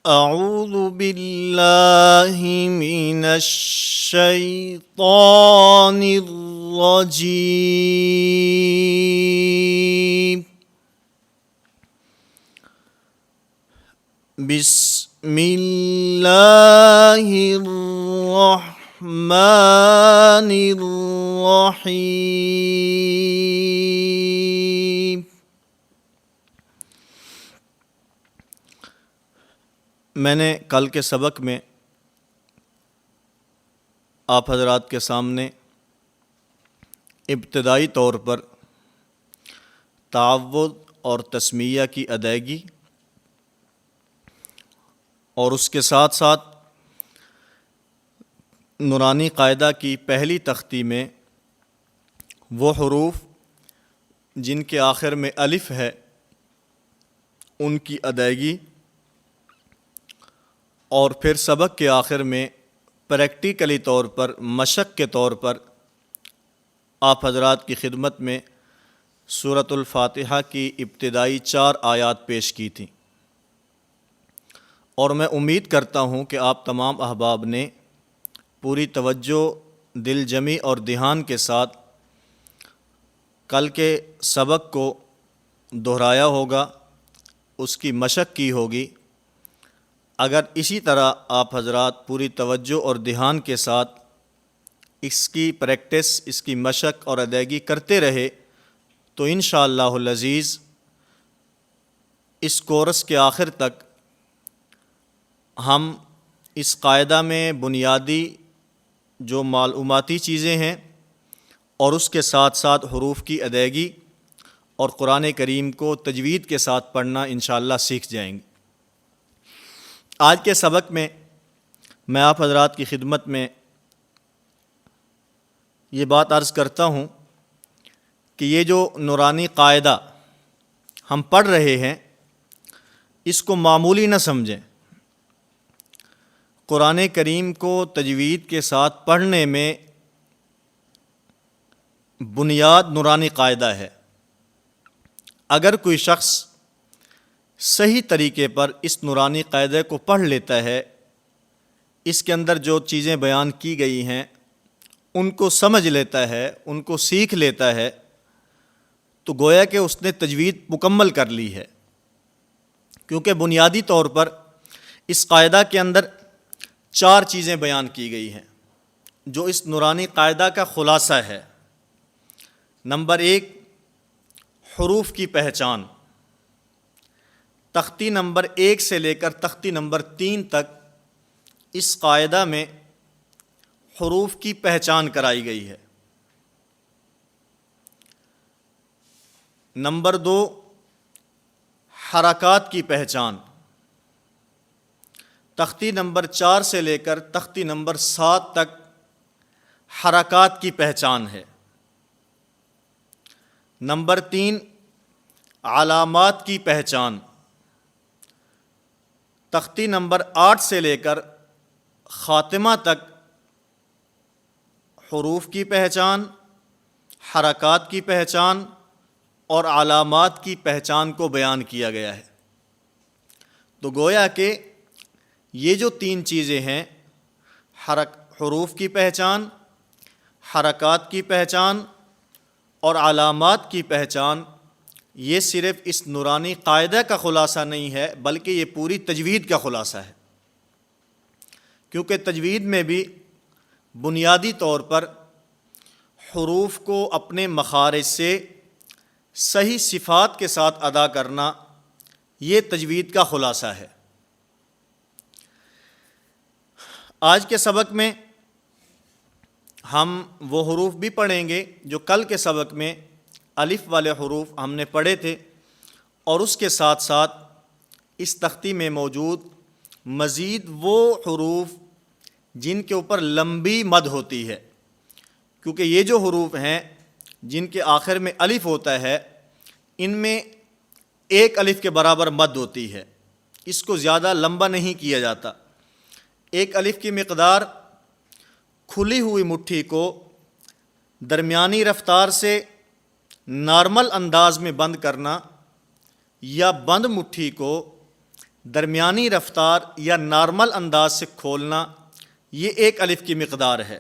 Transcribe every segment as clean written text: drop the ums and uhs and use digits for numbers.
اعوذ باللہ من الشیطان الرجیم بسم اللہ الرحمن الرحیم۔ میں نے کل کے سبق میں آپ حضرات کے سامنے ابتدائی طور پر تعوذ اور تسمیہ کی ادائیگی اور اس کے ساتھ ساتھ نورانی قاعدہ کی پہلی تختی میں وہ حروف جن کے آخر میں الف ہے ان کی ادائیگی، اور پھر سبق کے آخر میں پریکٹیکلی طور پر مشق کے طور پر آپ حضرات کی خدمت میں سورۃ الفاتحہ کی ابتدائی 4 آیات پیش کی تھیں، اور میں امید کرتا ہوں کہ آپ تمام احباب نے پوری توجہ، دل جمی اور دھیان کے ساتھ کل کے سبق کو دہرایا ہوگا، اس کی مشق کی ہوگی۔ اگر اسی طرح آپ حضرات پوری توجہ اور دھیان کے ساتھ اس کی پریکٹس، اس کی مشق اور ادائیگی کرتے رہے تو انشاءاللہ العزیز اس کورس کے آخر تک ہم اس قاعدہ میں بنیادی جو معلوماتی چیزیں ہیں اور اس کے ساتھ ساتھ حروف کی ادائیگی اور قرآن کریم کو تجوید کے ساتھ پڑھنا انشاءاللہ سیکھ جائیں گے۔ آج کے سبق میں میں آپ حضرات کی خدمت میں یہ بات عرض کرتا ہوں کہ یہ جو نورانی قاعدہ ہم پڑھ رہے ہیں اس کو معمولی نہ سمجھیں۔ قرآن کریم کو تجوید کے ساتھ پڑھنے میں بنیاد نورانی قاعدہ ہے۔ اگر کوئی شخص صحیح طریقے پر اس نورانی قاعدے کو پڑھ لیتا ہے، اس کے اندر جو چیزیں بیان کی گئی ہیں ان کو سمجھ لیتا ہے، ان کو سیکھ لیتا ہے، تو گویا کہ اس نے تجوید مکمل کر لی ہے، کیونکہ بنیادی طور پر اس قاعدہ کے اندر 4 چیزیں بیان کی گئی ہیں جو اس نورانی قاعدہ کا خلاصہ ہے۔ نمبر 1، حروف کی پہچان۔ تختی نمبر 1 سے لے کر تختی نمبر 3 تک اس قاعدہ میں حروف کی پہچان کرائی گئی ہے۔ نمبر 2، حرکات کی پہچان۔ تختی نمبر 4 سے لے کر تختی نمبر 7 تک حرکات کی پہچان ہے۔ نمبر 3، علامات کی پہچان۔ تختی نمبر 8 سے لے کر خاتمہ تک حروف کی پہچان، حرکات کی پہچان اور علامات کی پہچان کو بیان کیا گیا ہے۔ تو گویا کہ یہ جو 3 چیزیں ہیں، حروف کی پہچان، حرکات کی پہچان اور علامات کی پہچان، یہ صرف اس نورانی قاعدہ کا خلاصہ نہیں ہے بلکہ یہ پوری تجوید کا خلاصہ ہے، کیونکہ تجوید میں بھی بنیادی طور پر حروف کو اپنے مخارج سے صحیح صفات کے ساتھ ادا کرنا یہ تجوید کا خلاصہ ہے۔ آج کے سبق میں ہم وہ حروف بھی پڑھیں گے جو کل کے سبق میں الف والے حروف ہم نے پڑھے تھے، اور اس کے ساتھ ساتھ اس تختی میں موجود مزید وہ حروف جن کے اوپر لمبی مد ہوتی ہے، کیونکہ یہ جو حروف ہیں جن کے آخر میں الف ہوتا ہے ان میں 1 الف کے برابر مد ہوتی ہے، اس کو زیادہ لمبا نہیں کیا جاتا۔ 1 الف کی مقدار کھلی ہوئی مٹھی کو درمیانی رفتار سے نارمل انداز میں بند کرنا یا بند مٹھی کو درمیانی رفتار یا نارمل انداز سے کھولنا، یہ ایک الف کی مقدار ہے۔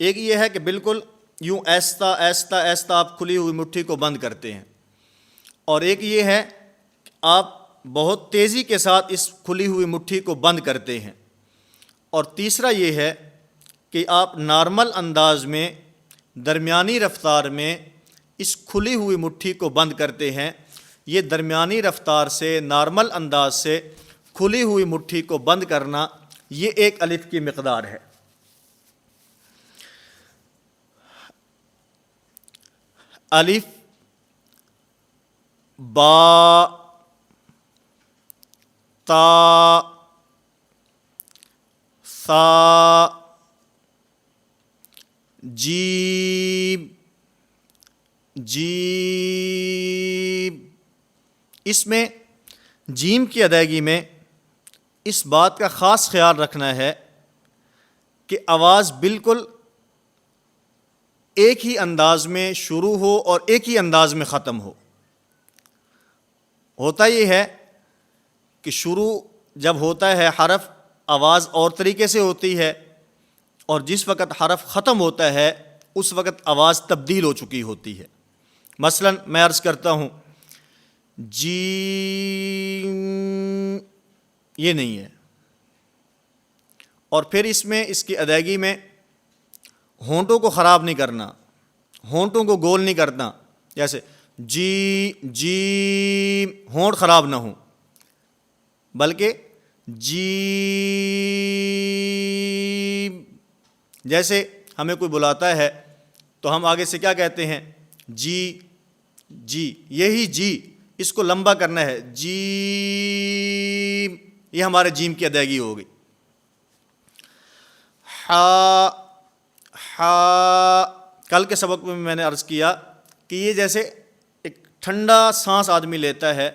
ایک یہ ہے کہ بالکل یوں ایستا ایستا ایستا آپ کھلی ہوئی مٹھی کو بند کرتے ہیں، اور ایک یہ ہے کہ آپ بہت تیزی کے ساتھ اس کھلی ہوئی مٹھی کو بند کرتے ہیں، اور تیسرا یہ ہے کہ آپ نارمل انداز میں درمیانی رفتار میں اس کھلی ہوئی مٹھی کو بند کرتے ہیں۔ یہ درمیانی رفتار سے نارمل انداز سے کھلی ہوئی مٹھی کو بند کرنا، یہ ایک الف کی مقدار ہے۔ الف، با، تا، ثا، جیم، جیم۔ اس میں جیم کی ادائیگی میں اس بات کا خاص خیال رکھنا ہے کہ آواز بالکل ایک ہی انداز میں شروع ہو اور ایک ہی انداز میں ختم ہو۔ ہوتا یہ ہے کہ شروع جب ہوتا ہے حرف، آواز اور طریقے سے ہوتی ہے، اور جس وقت حرف ختم ہوتا ہے اس وقت آواز تبدیل ہو چکی ہوتی ہے۔ مثلا میں عرض کرتا ہوں جیم، یہ نہیں ہے، اور پھر اس میں اس کی ادائیگی میں ہونٹوں کو خراب نہیں کرنا، ہونٹوں کو گول نہیں کرنا، جیسے جی جی، ہونٹ خراب نہ ہوں، بلکہ جی، جیسے ہمیں کوئی بلاتا ہے تو ہم آگے سے کیا کہتے ہیں؟ جی جی، یہی جی اس کو لمبا کرنا ہے، جی، یہ ہمارے جیم کی ادائیگی ہوگی۔ ہا، ہا، کل کے سبق میں نے عرض کیا کہ یہ جیسے ایک ٹھنڈا سانس آدمی لیتا ہے،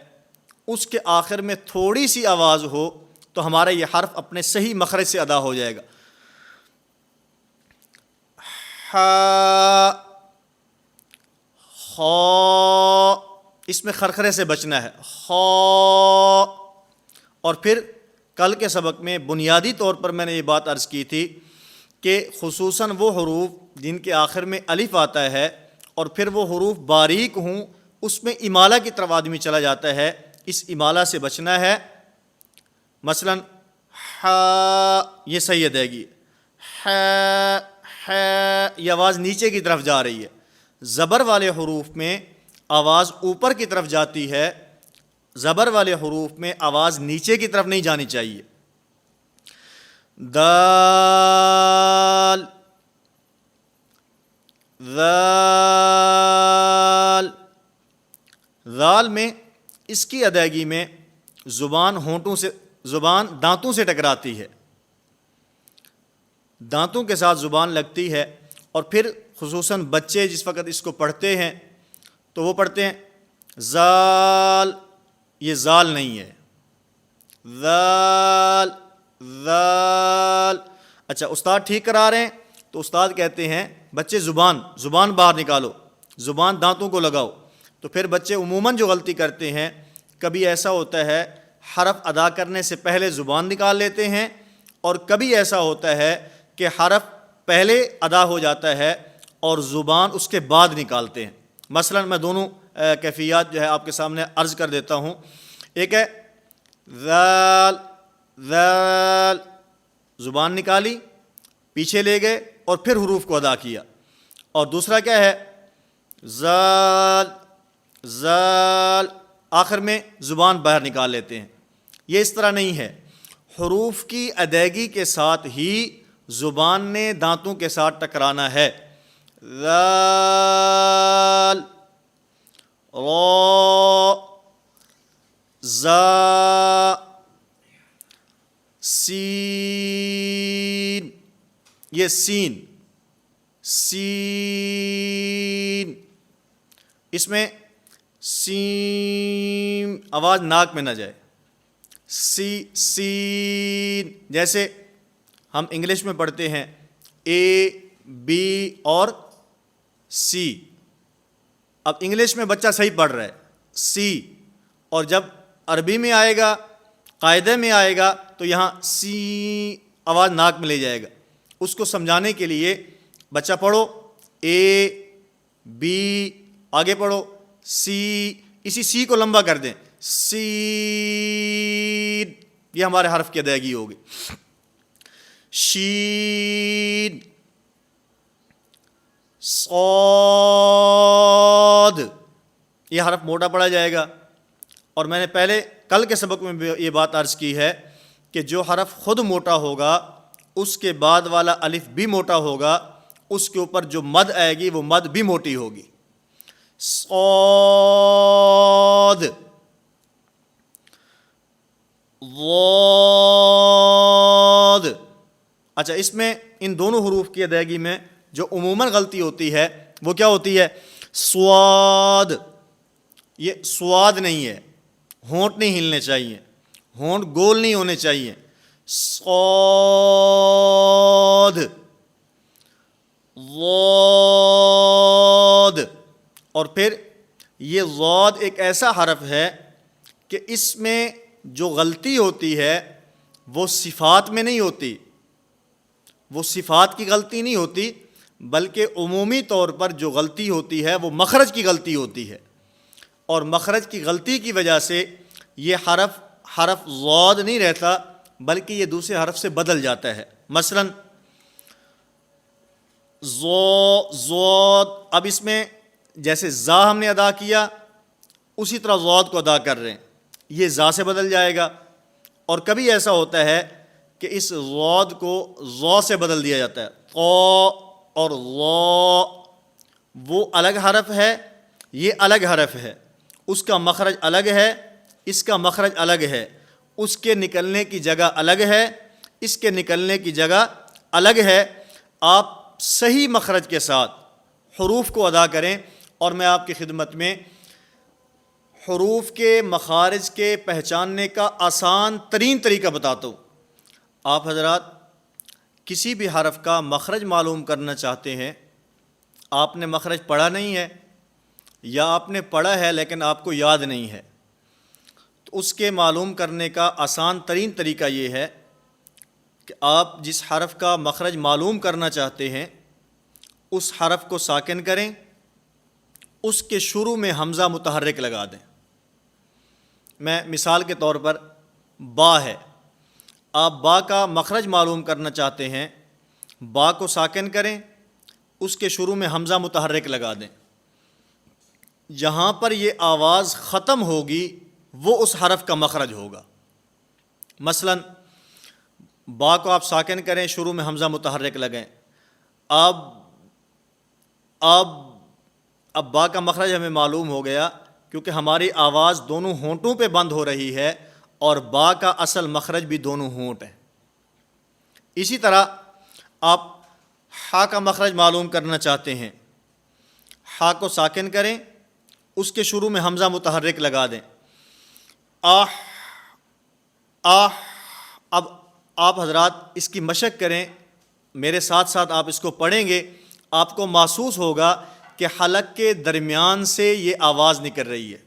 اس کے آخر میں تھوڑی سی آواز ہو تو ہمارا یہ حرف اپنے صحیح مخرج سے ادا ہو جائے گا۔ ہا، خا، اس میں خرخرے سے بچنا ہے، خا۔ اور پھر کل کے سبق میں بنیادی طور پر میں نے یہ بات عرض کی تھی کہ خصوصاً وہ حروف جن کے آخر میں الف آتا ہے اور پھر وہ حروف باریک ہوں، اس میں امالہ کی طرف آدمی چلا جاتا ہے، اس امالہ سے بچنا ہے۔ مثلا ہا، یہ صحیح ادائیگی، ہے، ہے، یہ آواز نیچے کی طرف جا رہی ہے۔ زبر والے حروف میں آواز اوپر کی طرف جاتی ہے، زبر والے حروف میں آواز نیچے کی طرف نہیں جانی چاہیے۔ دال، ذال، ذال میں اس کی ادائیگی میں زبان دانتوں سے ٹکراتی ہے، دانتوں کے ساتھ زبان لگتی ہے، اور پھر خصوصاً بچے جس وقت اس کو پڑھتے ہیں تو وہ پڑھتے ہیں زال، یہ زال نہیں ہے، ذال، ذال۔ اچھا، استاد ٹھیک کرا رہے ہیں تو استاد کہتے ہیں بچے زبان باہر نکالو، زبان دانتوں کو لگاؤ، تو پھر بچے عموماً جو غلطی کرتے ہیں، کبھی ایسا ہوتا ہے حرف ادا کرنے سے پہلے زبان نکال لیتے ہیں، اور کبھی ایسا ہوتا ہے کہ حرف پہلے ادا ہو جاتا ہے اور زبان اس کے بعد نکالتے ہیں۔ مثلا میں دونوں کیفیات جو ہے آپ کے سامنے عرض کر دیتا ہوں۔ ایک ہے ذال، ذال، زبان نکالی، پیچھے لے گئے اور پھر حروف کو ادا کیا، اور دوسرا کیا ہے ذال، ذال، آخر میں زبان باہر نکال لیتے ہیں۔ یہ اس طرح نہیں ہے، حروف کی ادائیگی کے ساتھ ہی زبان نے دانتوں کے ساتھ ٹکرانا ہے۔ ذال، را، زا، سین، یہ سین، سین، اس میں سین آواز ناک میں نہ جائے، سین، جیسے ہم انگلش میں پڑھتے ہیں اے، بی اور سی۔ اب انگلش میں بچہ صحیح پڑھ رہا ہے سی، اور جب عربی میں آئے گا قاعدے میں آئے گا تو یہاں سی آواز ناک میں لے جائے گا. اس کو سمجھانے کے لیے بچہ پڑھو اے بی، آگے پڑھو سی، اسی سی کو لمبا کر دیں، سی، یہ ہمارے حرف کی ادائیگی ہوگی. شین، صاد، یہ حرف موٹا پڑا جائے گا. اور میں نے پہلے کل کے سبق میں بھی یہ بات عرض کی ہے کہ جو حرف خود موٹا ہوگا اس کے بعد والا الف بھی موٹا ہوگا، اس کے اوپر جو مد آئے گی وہ مد بھی موٹی ہوگی. صاد، ضاد. اچھا، اس میں ان دونوں حروف کی ادائیگی میں جو عموماً غلطی ہوتی ہے وہ کیا ہوتی ہے؟ سواد. یہ سواد نہیں ہے، ہونٹ نہیں ہلنے چاہیے، ہونٹ گول نہیں ہونے چاہیے. صاد، ضاد. اور پھر یہ ضاد ایک ایسا حرف ہے کہ اس میں جو غلطی ہوتی ہے وہ صفات میں نہیں ہوتی، وہ صفات کی غلطی نہیں ہوتی، بلکہ عمومی طور پر جو غلطی ہوتی ہے وہ مخرج کی غلطی ہوتی ہے. اور مخرج کی غلطی کی وجہ سے یہ حرف ضاد نہیں رہتا، بلکہ یہ دوسرے حرف سے بدل جاتا ہے. مثلا ضاد، اب اس میں جیسے زا ہم نے ادا کیا اسی طرح ضاد کو ادا کر رہے ہیں، یہ زا سے بدل جائے گا. اور کبھی ایسا ہوتا ہے کہ اس ضاد کو ضا سے بدل دیا جاتا ہے. قا اور ضا وہ الگ حرف ہے، یہ الگ حرف ہے، اس کا مخرج الگ ہے، اس کا مخرج الگ ہے، اس کے نکلنے کی جگہ الگ ہے، اس کے نکلنے کی جگہ الگ ہے. آپ صحیح مخرج کے ساتھ حروف کو ادا کریں. اور میں آپ کی خدمت میں حروف کے مخارج کے پہچاننے کا آسان ترین طریقہ بتاتا ہوں. آپ حضرات کسی بھی حرف کا مخرج معلوم کرنا چاہتے ہیں، آپ نے مخرج پڑھا نہیں ہے یا آپ نے پڑھا ہے لیکن آپ کو یاد نہیں ہے، تو اس کے معلوم کرنے کا آسان ترین طریقہ یہ ہے کہ آپ جس حرف کا مخرج معلوم کرنا چاہتے ہیں اس حرف کو ساکن کریں، اس کے شروع میں حمزہ متحرک لگا دیں. میں مثال کے طور پر با ہے، آپ با کا مخرج معلوم کرنا چاہتے ہیں، با کو ساکن کریں، اس کے شروع میں حمزہ متحرک لگا دیں. جہاں پر یہ آواز ختم ہوگی وہ اس حرف کا مخرج ہوگا. مثلا با کو آپ ساکن کریں، شروع میں حمزہ متحرک لگائیں. اب با کا مخرج ہمیں معلوم ہو گیا کیونکہ ہماری آواز دونوں ہونٹوں پہ بند ہو رہی ہے اور با کا اصل مخرج بھی دونوں ہونٹ ہیں. اسی طرح آپ ہا کا مخرج معلوم کرنا چاہتے ہیں، ہا کو ساکن کریں، اس کے شروع میں حمزہ متحرک لگا دیں. آہ، اب آپ حضرات اس کی مشق کریں، میرے ساتھ ساتھ آپ اس کو پڑھیں گے، آپ کو محسوس ہوگا کہ حلق کے درمیان سے یہ آواز نکل رہی ہے،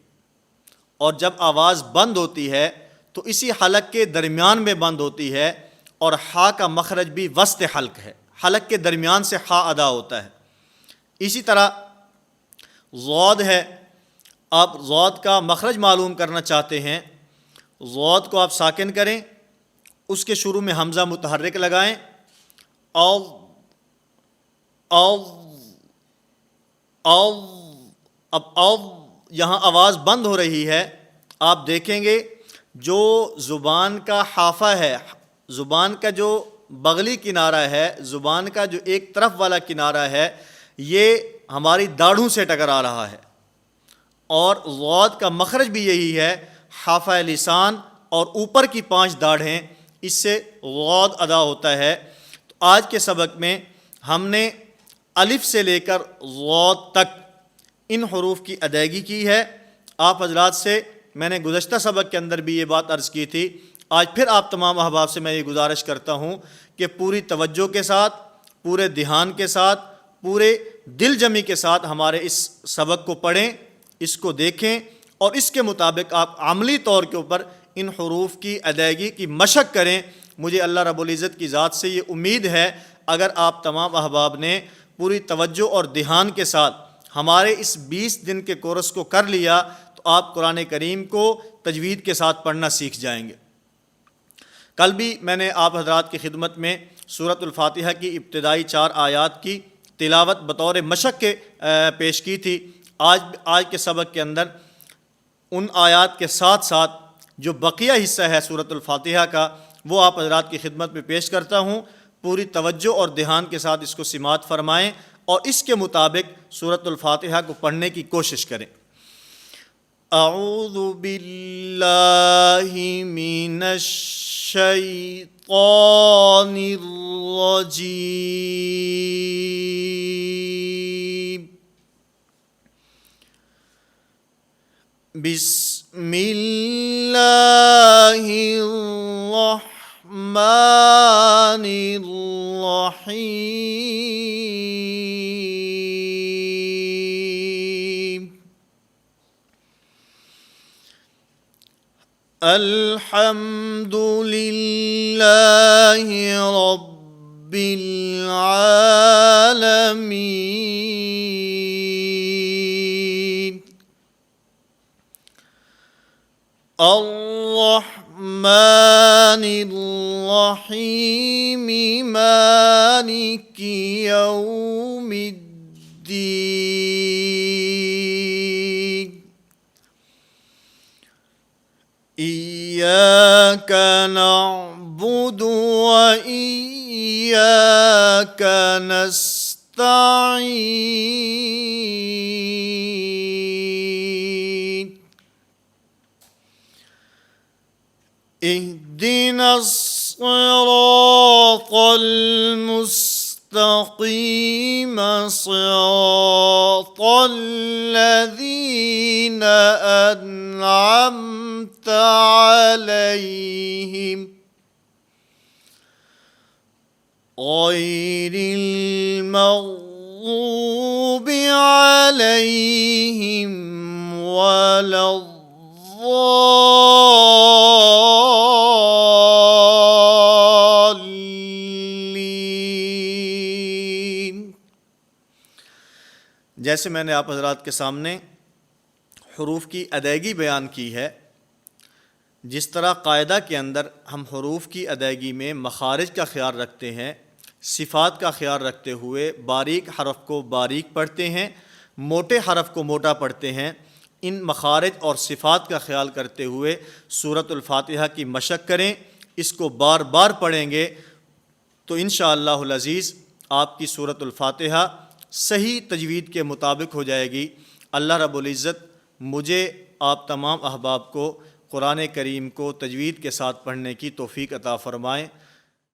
اور جب آواز بند ہوتی ہے تو اسی حلق کے درمیان میں بند ہوتی ہے. اور ہا کا مخرج بھی وسط حلق ہے، حلق کے درمیان سے ہا ادا ہوتا ہے. اسی طرح ضاد ہے، آپ ضاد کا مخرج معلوم کرنا چاہتے ہیں، ضاد کو آپ ساکن کریں، اس کے شروع میں حمزہ متحرک لگائیں. اب یہاں آواز بند ہو رہی ہے. آپ دیکھیں گے جو زبان کا حافہ ہے، زبان کا جو بغلی کنارہ ہے، زبان کا جو ایک طرف والا کنارہ ہے، یہ ہماری داڑھوں سے ٹکرا رہا ہے. اور ضاد کا مخرج بھی یہی ہے، حافہ لسان اور اوپر کی 5 داڑھیں، اس سے ضاد ادا ہوتا ہے. تو آج کے سبق میں ہم نے الف سے لے کر ضاد تک ان حروف کی ادائیگی کی ہے. آپ حضرات سے میں نے گزشتہ سبق کے اندر بھی یہ بات عرض کی تھی، آج پھر آپ تمام احباب سے میں یہ گزارش کرتا ہوں کہ پوری توجہ کے ساتھ، پورے دھیان کے ساتھ، پورے دل جمی کے ساتھ ہمارے اس سبق کو پڑھیں، اس کو دیکھیں اور اس کے مطابق آپ عملی طور کے اوپر ان حروف کی ادائیگی کی مشق کریں۔ مجھے اللہ رب العزت کی ذات سے یہ امید ہے اگر آپ تمام احباب نے پوری توجہ اور دھیان کے ساتھ ہمارے اس 20 دن کے کورس کو کر لیا تو آپ قرآن کریم کو تجوید کے ساتھ پڑھنا سیکھ جائیں گے۔ کل بھی میں نے آپ حضرات کی خدمت میں سورۃ الفاتحہ کی ابتدائی 4 آیات کی تلاوت بطور مشق کے پیش کی تھی۔ آج کے سبق کے اندر ان آیات کے ساتھ ساتھ جو بقیہ حصہ ہے سورۃ الفاتحہ کا وہ آپ حضرات کی خدمت میں پیش کرتا ہوں۔ پوری توجہ اور دھیان کے ساتھ اس کو سماعت فرمائیں اور اس کے مطابق سورۃ الفاتحہ کو پڑھنے کی کوشش کریں۔ اعوذ باللہ من الشیطان الرجیم، بسم اللہ الرحمن الرحیم، الحمد للہ رب العالمین، الرحمن الرحیم، مالک یوم الدین، ایاک نعبد وإیاک نستعین، اهدنا الصراط المستقيم، صراط الذين أنعمت عليهم غير المغضوب عليهم ولا الضالين۔ جیسے میں نے آپ حضرات کے سامنے حروف کی ادائیگی بیان کی ہے، جس طرح قاعدہ کے اندر ہم حروف کی ادائیگی میں مخارج کا خیال رکھتے ہیں، صفات کا خیال رکھتے ہوئے باریک حرف کو باریک پڑھتے ہیں، موٹے حرف کو موٹا پڑھتے ہیں، ان مخارج اور صفات کا خیال کرتے ہوئے سورۃ الفاتحہ کی مشق کریں۔ اس کو بار بار پڑھیں گے تو انشاءاللہ العزیز آپ کی سورۃ الفاتحہ صحیح تجوید کے مطابق ہو جائے گی۔ اللہ رب العزت مجھے آپ تمام احباب کو قرآن کریم کو تجوید کے ساتھ پڑھنے کی توفیق عطا فرمائیں۔